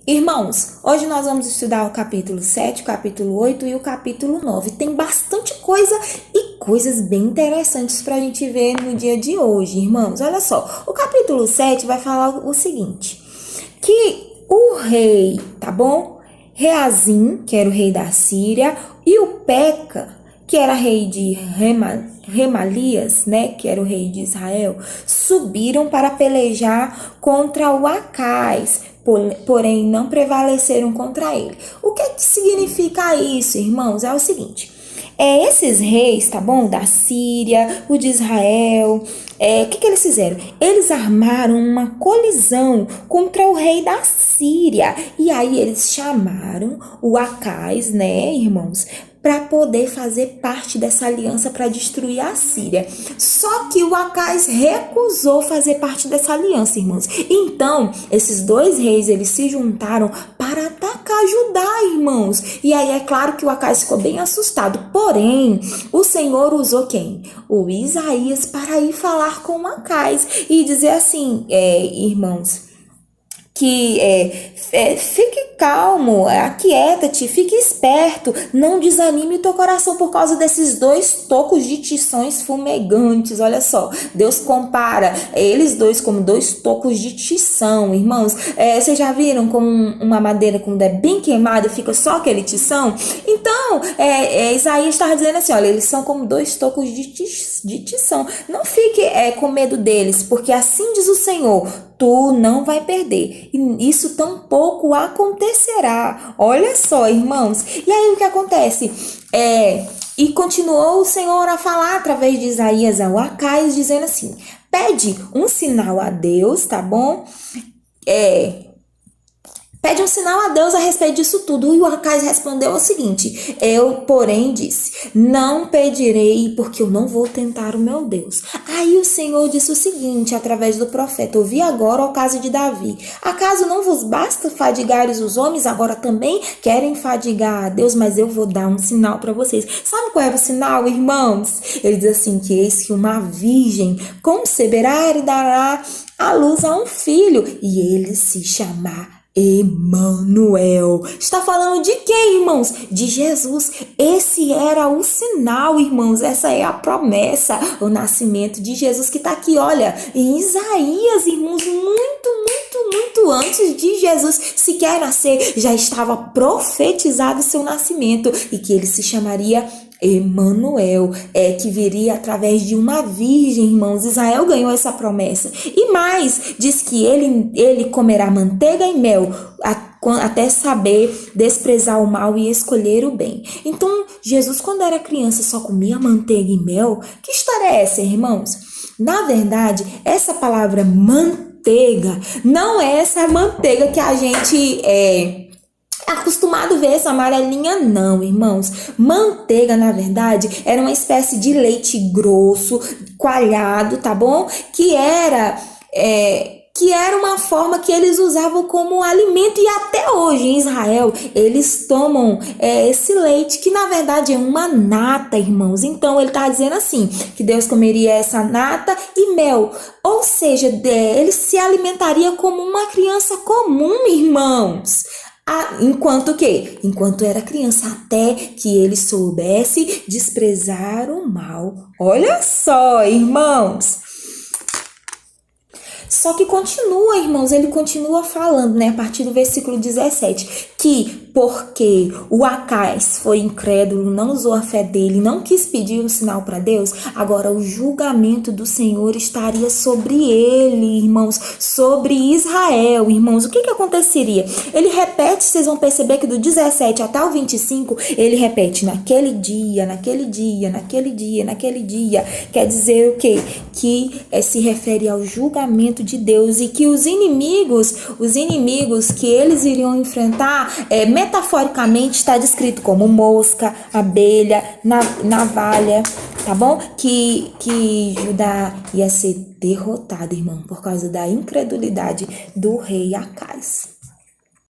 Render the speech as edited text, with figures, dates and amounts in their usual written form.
Irmãos, hoje nós vamos estudar o capítulo 7, o capítulo 8 e o capítulo 9. Tem bastante coisa e coisas bem interessantes para a gente ver no dia de hoje, irmãos. Olha só, o capítulo 7 vai falar o seguinte, que o rei, tá bom? Reazim, que era o rei da Síria, e o Peca, que era rei de Remalias, né, que era o rei de Israel, subiram para pelejar contra o Acais, porém não prevaleceram contra ele. O que significa isso, irmãos? É o seguinte, esses reis, tá bom? Da Síria, o de Israel, o que eles fizeram? Eles armaram uma colisão contra o rei da Síria. E aí eles chamaram o Acais, né, irmãos, para poder fazer parte dessa aliança para destruir a Síria. Só que o Acais recusou fazer parte dessa aliança, irmãos. Então, esses dois reis, eles se juntaram para atacar Judá, irmãos. E aí é claro que o Acais ficou bem assustado. Porém, o Senhor usou quem? O Isaías para ir falar com o Acais e dizer assim, irmãos, que fique calmo, aquieta-te, fique esperto, não desanime o teu coração por causa desses dois tocos de tições fumegantes. Olha só, Deus compara eles dois como dois tocos de tição, irmãos. Vocês já viram como uma madeira quando é bem queimada fica só aquele tição? Então, Isaías estava dizendo assim, olha, eles são como dois tocos de tição. Não fique com medo deles, porque assim diz o Senhor, tu não vai perder. E isso tampouco acontecerá. Olha só, irmãos. E aí o que acontece? E continuou o Senhor a falar através de Isaías ao Acais, dizendo assim, pede um sinal a Deus, tá bom? Pede um sinal a Deus a respeito disso tudo. E o Acais respondeu o seguinte, eu, porém, disse, não pedirei porque eu não vou tentar o meu Deus. Aí o Senhor disse o seguinte, através do profeta, ouvi agora o caso de Davi. Acaso não vos basta fadigares os homens, agora também querem fadigar a Deus, mas eu vou dar um sinal para vocês. Sabe qual era o sinal, irmãos? Ele diz assim, que eis que uma virgem conceberá e dará à luz a um filho, e ele se chamará Emanuel. Está falando de quem, irmãos? De Jesus. Esse era o sinal, irmãos. Essa é a promessa, o nascimento de Jesus que está aqui, olha, em Isaías, irmãos, muito antes de Jesus sequer nascer, já estava profetizado o seu nascimento e que ele se chamaria Emanuel, que viria através de uma virgem, irmãos. Israel ganhou essa promessa. E mais, diz que ele comerá manteiga e mel até saber desprezar o mal e escolher o bem. Então, Jesus, quando era criança, só comia manteiga e mel? Que história é essa, irmãos? Na verdade, essa palavra manteiga não é essa manteiga que a gente acostumado a ver, essa amarelinha, não, irmãos. Manteiga, na verdade, era uma espécie de leite grosso, coalhado, tá bom? Que era uma forma que eles usavam como alimento, e até hoje em Israel eles tomam esse leite, que na verdade é uma nata, irmãos. Então ele está dizendo assim, que Deus comeria essa nata e mel, ou seja, ele se alimentaria como uma criança comum, irmãos. Enquanto o quê? Enquanto era criança, até que ele soubesse desprezar o mal. Olha só, irmãos. Só que continua, irmãos, ele continua falando, né, a partir do versículo 17, que porque o Acais foi incrédulo, não usou a fé dele, não quis pedir um sinal para Deus, agora o julgamento do Senhor estaria sobre ele, irmãos, sobre Israel, irmãos. O que aconteceria? Ele repete, vocês vão perceber que do 17 até o 25, ele repete naquele dia, naquele dia, naquele dia, naquele dia. Quer dizer o quê? Que se refere ao julgamento de Deus, e que os inimigos que eles iriam enfrentar, metaforicamente está descrito como mosca, abelha, navalha, tá bom? Que Judá ia ser derrotado, irmão, por causa da incredulidade do rei Acais.